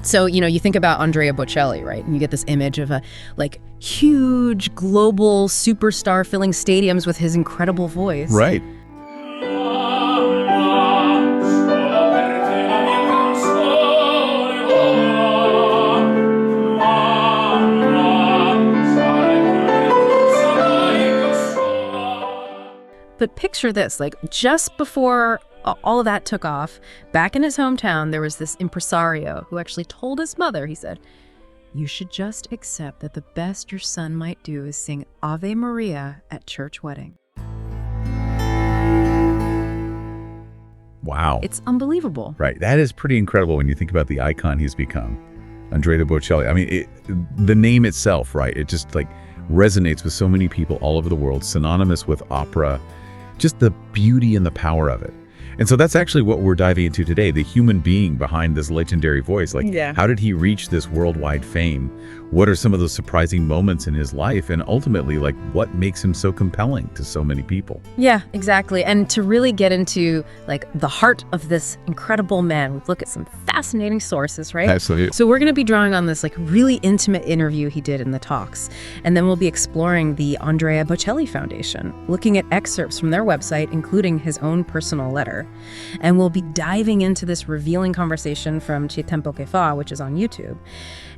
So, you think about Andrea Bocelli, right? And you get this image of a huge global superstar filling stadiums with his incredible voice. Right. But picture this, just before all of that took off, back in his hometown, there was this impresario who actually told his mother, he said, "You should just accept that the best your son might do is sing Ave Maria at church wedding." Wow. It's unbelievable. Right. That is pretty incredible when you think about the icon he's become. Andrea Bocelli. I mean, the name itself, right? It just resonates with so many people all over the world, synonymous with opera, just the beauty and the power of it. And so that's actually what we're diving into today, the human being behind this legendary voice. How did he reach this worldwide fame? What are some of those surprising moments in his life? And ultimately, what makes him so compelling to so many people? Yeah, exactly. And to really get into the heart of this incredible man, we look at some fascinating sources, right? Absolutely. So we're going to be drawing on this really intimate interview he did in the talks. And then we'll be exploring the Andrea Bocelli Foundation, looking at excerpts from their website, including his own personal letter. And we'll be diving into this revealing conversation from C'è Tempo Che Fa, which is on YouTube.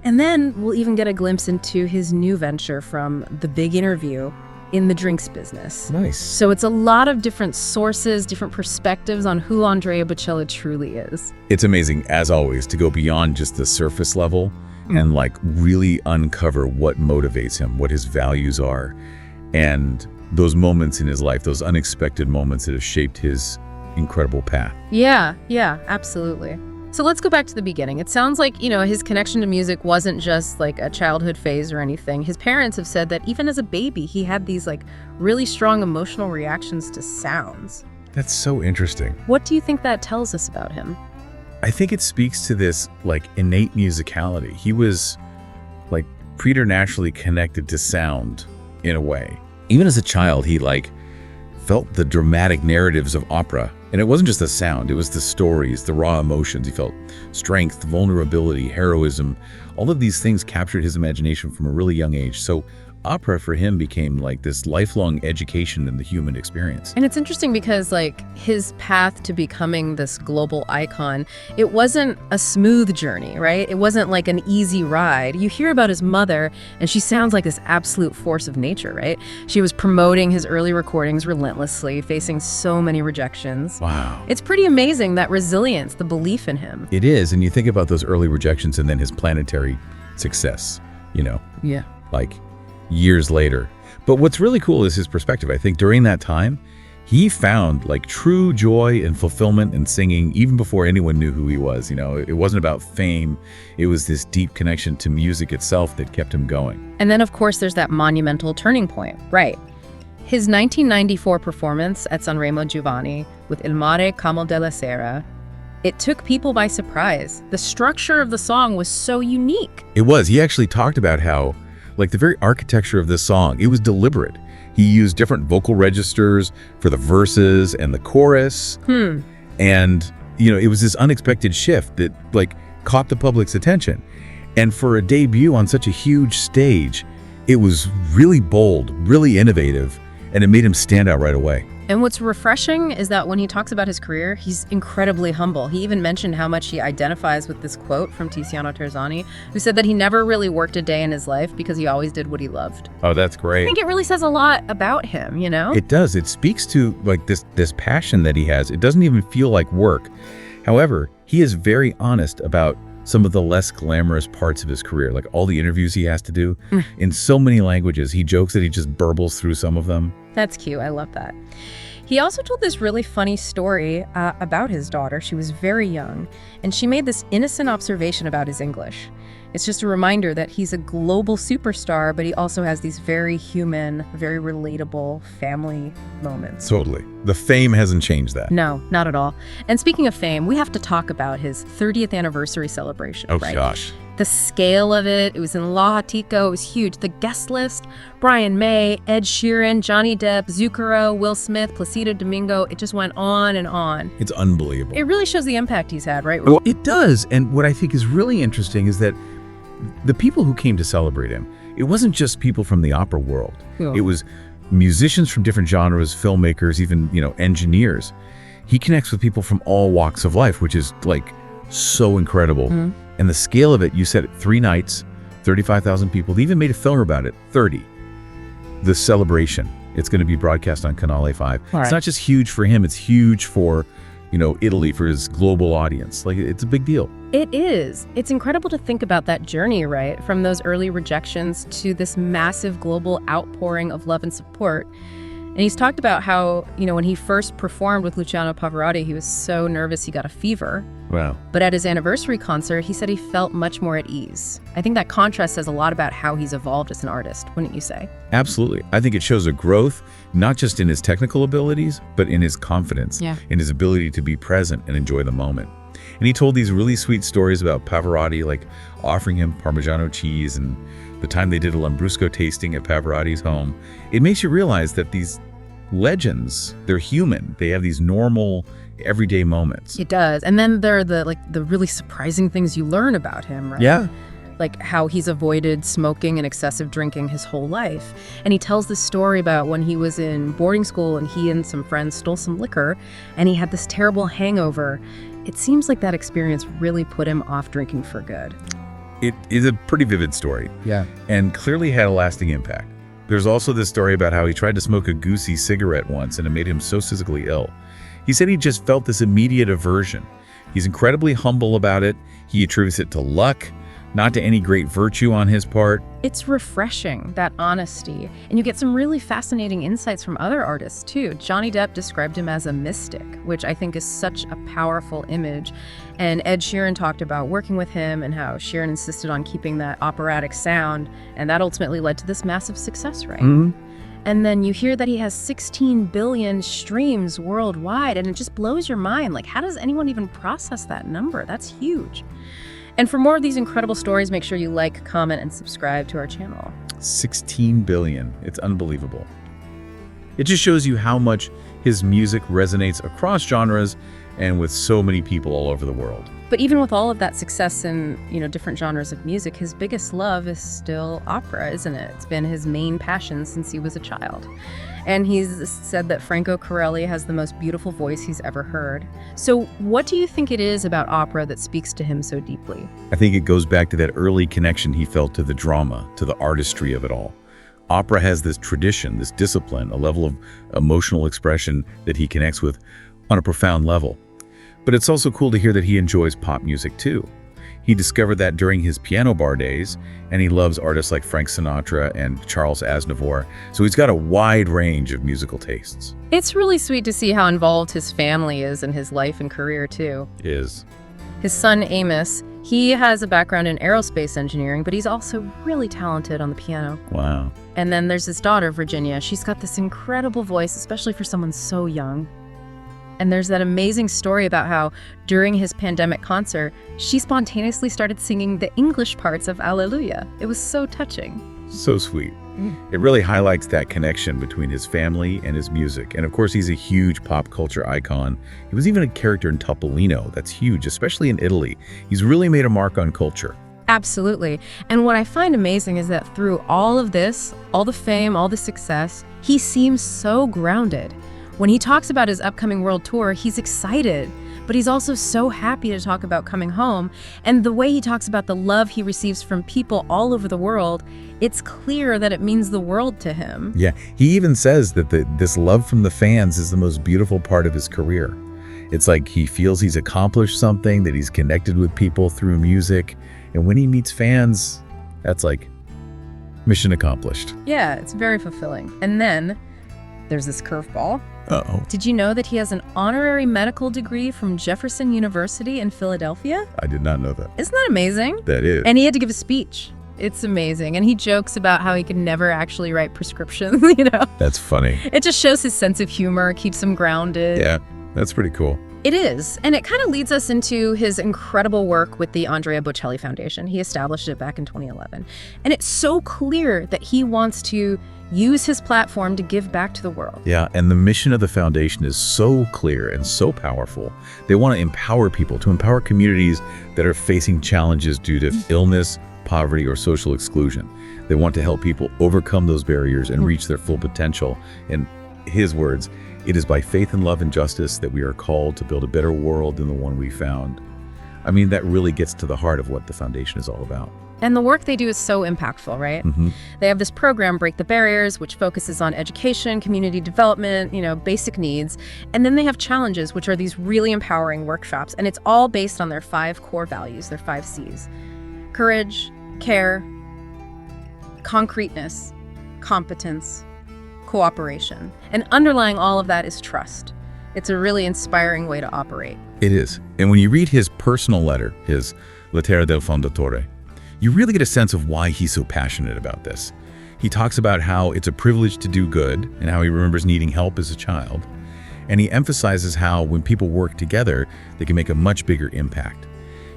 And then we'll even get a glimpse into his new venture from the big interview in the drinks business. Nice. So it's a lot of different sources, different perspectives on who Andrea Bocelli truly is. It's amazing, as always, to go beyond just the surface level and really uncover what motivates him, what his values are, and those moments in his life, those unexpected moments that have shaped his incredible path. Yeah, absolutely. So let's go back to the beginning. It sounds like, his connection to music wasn't just a childhood phase or anything. His parents have said that even as a baby, he had these really strong emotional reactions to sounds. That's so interesting. What do you think that tells us about him? I think it speaks to this innate musicality. He was preternaturally connected to sound in a way. Even as a child, he felt the dramatic narratives of opera. And it wasn't just the sound, it was the stories, the raw emotions. He felt strength, vulnerability, heroism. All of these things captured his imagination from a really young age. So opera for him became this lifelong education in the human experience. And it's interesting because his path to becoming this global icon, it wasn't a smooth journey, right? It wasn't an easy ride. You hear about his mother and she sounds like this absolute force of nature, right? She was promoting his early recordings relentlessly, facing so many rejections. Wow. It's pretty amazing, that resilience, the belief in him. It is. And you think about those early rejections and then his planetary success, Yeah. years later. But what's really cool is his perspective. I think during that time, he found true joy and fulfillment in singing even before anyone knew who he was. It wasn't about fame. It was this deep connection to music itself that kept him going. And then, of course, there's that monumental turning point, right? His 1994 performance at Sanremo Giovanni with Il mare come della sera, it took people by surprise. The structure of the song was so unique. It was. He actually talked about how the very architecture of this song, it was deliberate. He used different vocal registers for the verses and the chorus. And, it was this unexpected shift that caught the public's attention. And for a debut on such a huge stage, it was really bold, really innovative, and it made him stand out right away. And what's refreshing is that when he talks about his career, he's incredibly humble. He even mentioned how much he identifies with this quote from Tiziano Terzani, who said that he never really worked a day in his life because he always did what he loved. Oh, that's great. I think it really says a lot about him, It does. It speaks to this passion that he has. It doesn't even feel like work. However, he is very honest about some of the less glamorous parts of his career, all the interviews he has to do in so many languages. He jokes that he just burbles through some of them. That's cute. I love that. He also told this really funny story about his daughter. She was very young, and she made this innocent observation about his English. It's just a reminder that he's a global superstar, but he also has these very human, very relatable family moments. Totally. The fame hasn't changed that. No, not at all. And speaking of fame, we have to talk about his 30th anniversary celebration. Oh, right? gosh. The scale of it was in La Hatika. It was huge. The guest list, Brian May, Ed Sheeran, Johnny Depp, Zucchero, Will Smith, Placido Domingo. It just went on and on. It's unbelievable. It really shows the impact he's had, right? Well, it does. And what I think is really interesting is that the people who came to celebrate him, it wasn't just people from the opera world. Yeah. It was musicians from different genres, filmmakers, even, engineers. He connects with people from all walks of life, which is like so incredible. Mm-hmm. And the scale of it, you said it, 3 nights, 35,000 people. They even made a film about it, 30. The celebration. It's going to be broadcast on Canale 5. Right. It's not just huge for him, it's huge for, Italy, for his global audience. Like, it's a big deal. It is. It's incredible to think about that journey, right? From those early rejections to this massive global outpouring of love and support. And he's talked about how, when he first performed with Luciano Pavarotti, he was so nervous he got a fever. Wow. But at his anniversary concert, he said he felt much more at ease. I think that contrast says a lot about how he's evolved as an artist, wouldn't you say? Absolutely. I think it shows a growth, not just in his technical abilities, but in his confidence, in his ability to be present and enjoy the moment. And he told these really sweet stories about Pavarotti, like offering him Parmigiano cheese and the time they did a Lambrusco tasting at Pavarotti's home. It makes you realize that these legends, they're human. They have these normal, everyday moments. It does. And then there are the really surprising things you learn about him, right? Yeah. Like how he's avoided smoking and excessive drinking his whole life. And he tells this story about when he was in boarding school and he and some friends stole some liquor and he had this terrible hangover. It seems like that experience really put him off drinking for good. It is a pretty vivid story. Yeah. And clearly had a lasting impact. There's also this story about how he tried to smoke a goosey cigarette once and it made him so physically ill. He said he just felt this immediate aversion. He's incredibly humble about it. He attributes it to luck, not to any great virtue on his part. It's refreshing, that honesty. And you get some really fascinating insights from other artists, too. Johnny Depp described him as a mystic, which I think is such a powerful image. And Ed Sheeran talked about working with him and how Sheeran insisted on keeping that operatic sound. And that ultimately led to this massive success, right? Mm-hmm. And then you hear that he has 16 billion streams worldwide, and it just blows your mind. Like, how does anyone even process that number? That's huge. And for more of these incredible stories, make sure you like, comment, and subscribe to our channel. 16 billion. It's unbelievable. It just shows you how much his music resonates across genres and with so many people all over the world. But even with all of that success in, different genres of music, his biggest love is still opera, isn't it? It's been his main passion since he was a child. And he's said that Franco Corelli has the most beautiful voice he's ever heard. So what do you think it is about opera that speaks to him so deeply? I think it goes back to that early connection he felt to the drama, to the artistry of it all. Opera has this tradition, this discipline, a level of emotional expression that he connects with on a profound level. But it's also cool to hear that he enjoys pop music too. He discovered that during his piano bar days, and he loves artists like Frank Sinatra and Charles Aznavour, so he's got a wide range of musical tastes. It's really sweet to see how involved his family is in his life and career too. Is. His son Amos, he has a background in aerospace engineering, but he's also really talented on the piano. Wow. And then there's his daughter, Virginia. She's got this incredible voice, especially for someone so young. And there's that amazing story about how during his pandemic concert, she spontaneously started singing the English parts of Alleluia. It was so touching. So sweet. It really highlights that connection between his family and his music. And of course, he's a huge pop culture icon. He was even a character in Topolino. That's huge, especially in Italy. He's really made a mark on culture. Absolutely. And what I find amazing is that through all of this, all the fame, all the success, he seems so grounded. When he talks about his upcoming world tour, he's excited, but he's also so happy to talk about coming home. And the way he talks about the love he receives from people all over the world, it's clear that it means the world to him. Yeah, he even says that this love from the fans is the most beautiful part of his career. It's like he feels he's accomplished something, that he's connected with people through music. And when he meets fans, that's like mission accomplished. Yeah, it's very fulfilling. And then there's this curveball. Uh-oh. Did you know that he has an honorary medical degree from Jefferson University in Philadelphia? I did not know that. Isn't that amazing? That is. And he had to give a speech. It's amazing. And he jokes about how he could never actually write prescriptions, That's funny. It just shows his sense of humor, keeps him grounded. Yeah, that's pretty cool. It is, and it kind of leads us into his incredible work with the Andrea Bocelli Foundation. He established it back in 2011. And it's so clear that he wants to use his platform to give back to the world. Yeah, and the mission of the foundation is so clear and so powerful. They want to empower people, to empower communities that are facing challenges due to illness, poverty, or social exclusion. They want to help people overcome those barriers and reach their full potential. In his words, it is by faith and love and justice that we are called to build a better world than the one we found. I mean, that really gets to the heart of what the foundation is all about. And the work they do is so impactful, right? They have this program, Break the Barriers, which focuses on education, community development, basic needs. And then they have challenges, which are these really empowering workshops. And it's all based on their 5 core values, their 5 C's. Courage, care, concreteness, competence, cooperation. And underlying all of that is trust. It's a really inspiring way to operate. It is. And when you read his personal letter, his Lettera del Fondatore, you really get a sense of why he's so passionate about this. He talks about how it's a privilege to do good and how he remembers needing help as a child. And he emphasizes how when people work together, they can make a much bigger impact.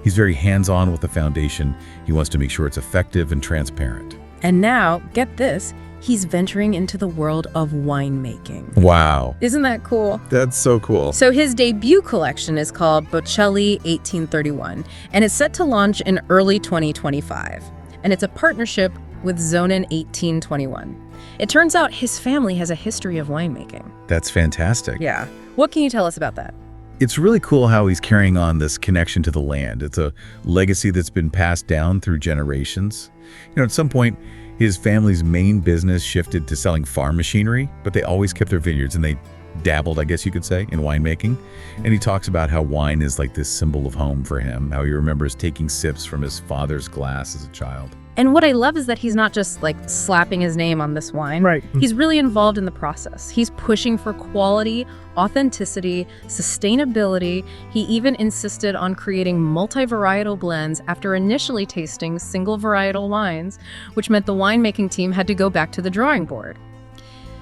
He's very hands-on with the foundation. He wants to make sure it's effective and transparent. And now, get this, he's venturing into the world of winemaking. Wow. Isn't that cool? That's so cool. So his debut collection is called Bocelli 1831, and it's set to launch in early 2025. And it's a partnership with Zonin 1821. It turns out his family has a history of winemaking. That's fantastic. Yeah. What can you tell us about that? It's really cool how he's carrying on this connection to the land. It's a legacy that's been passed down through generations. At some point, his family's main business shifted to selling farm machinery, but they always kept their vineyards and they dabbled, I guess you could say, in winemaking. And he talks about how wine is like this symbol of home for him, how he remembers taking sips from his father's glass as a child. And what I love is that he's not just slapping his name on this wine. Right. He's really involved in the process. He's pushing for quality, authenticity, sustainability. He even insisted on creating multi-varietal blends after initially tasting single varietal wines, which meant the winemaking team had to go back to the drawing board.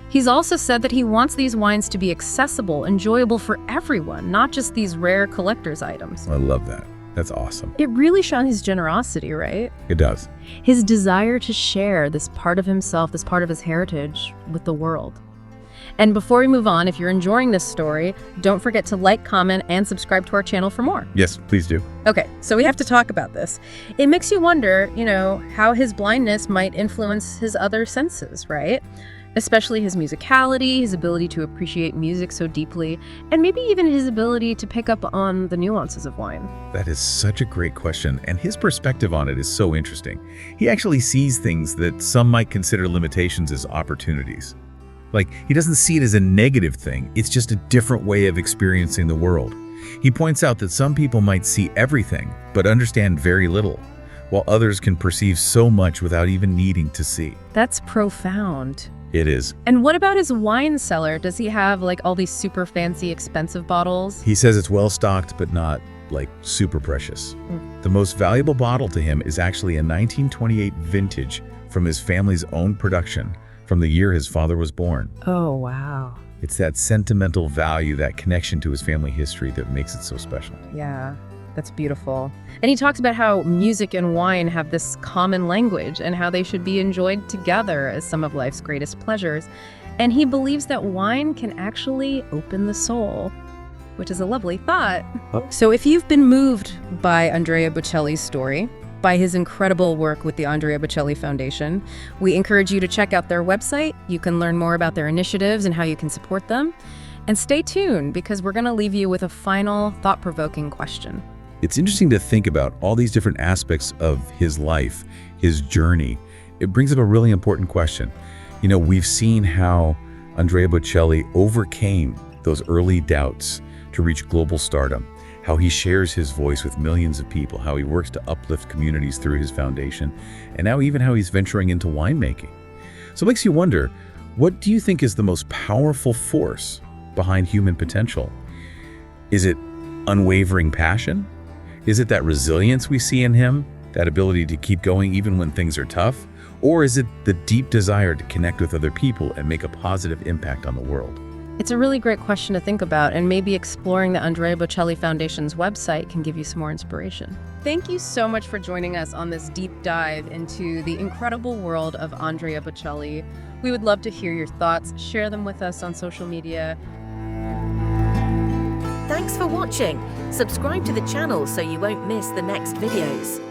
He's also said that he wants these wines to be accessible, enjoyable for everyone, not just these rare collector's items. I love that. That's awesome. It really shows his generosity, right? It does. His desire to share this part of himself, this part of his heritage with the world. And before we move on, if you're enjoying this story, don't forget to like, comment, and subscribe to our channel for more. Yes, please do. Okay, so we have to talk about this. It makes you wonder, how his blindness might influence his other senses, right? Especially his musicality, his ability to appreciate music so deeply, and maybe even his ability to pick up on the nuances of wine. That is such a great question, and his perspective on it is so interesting. He actually sees things that some might consider limitations as opportunities. He doesn't see it as a negative thing, it's just a different way of experiencing the world. He points out that some people might see everything, but understand very little, while others can perceive so much without even needing to see. That's profound. It is. And what about his wine cellar? Does he have all these super fancy, expensive bottles? He says it's well stocked, but not super precious. The most valuable bottle to him is actually a 1928 vintage from his family's own production from the year his father was born. Oh, wow. It's that sentimental value, that connection to his family history that makes it so special. Yeah. That's beautiful. And he talks about how music and wine have this common language and how they should be enjoyed together as some of life's greatest pleasures. And he believes that wine can actually open the soul, which is a lovely thought. So if you've been moved by Andrea Bocelli's story, by his incredible work with the Andrea Bocelli Foundation, we encourage you to check out their website. You can learn more about their initiatives and how you can support them. And stay tuned, because we're going to leave you with a final thought-provoking question. It's interesting to think about all these different aspects of his life, his journey. It brings up a really important question. We've seen how Andrea Bocelli overcame those early doubts to reach global stardom, how he shares his voice with millions of people, how he works to uplift communities through his foundation, and now even how he's venturing into winemaking. So it makes you wonder, what do you think is the most powerful force behind human potential? Is it unwavering passion? Is it that resilience we see in him, that ability to keep going even when things are tough? Or is it the deep desire to connect with other people and make a positive impact on the world? It's a really great question to think about, and maybe exploring the Andrea Bocelli Foundation's website can give you some more inspiration. Thank you so much for joining us on this deep dive into the incredible world of Andrea Bocelli. We would love to hear your thoughts. Share them with us on social media. Thanks for watching. Subscribe to the channel so you won't miss the next videos.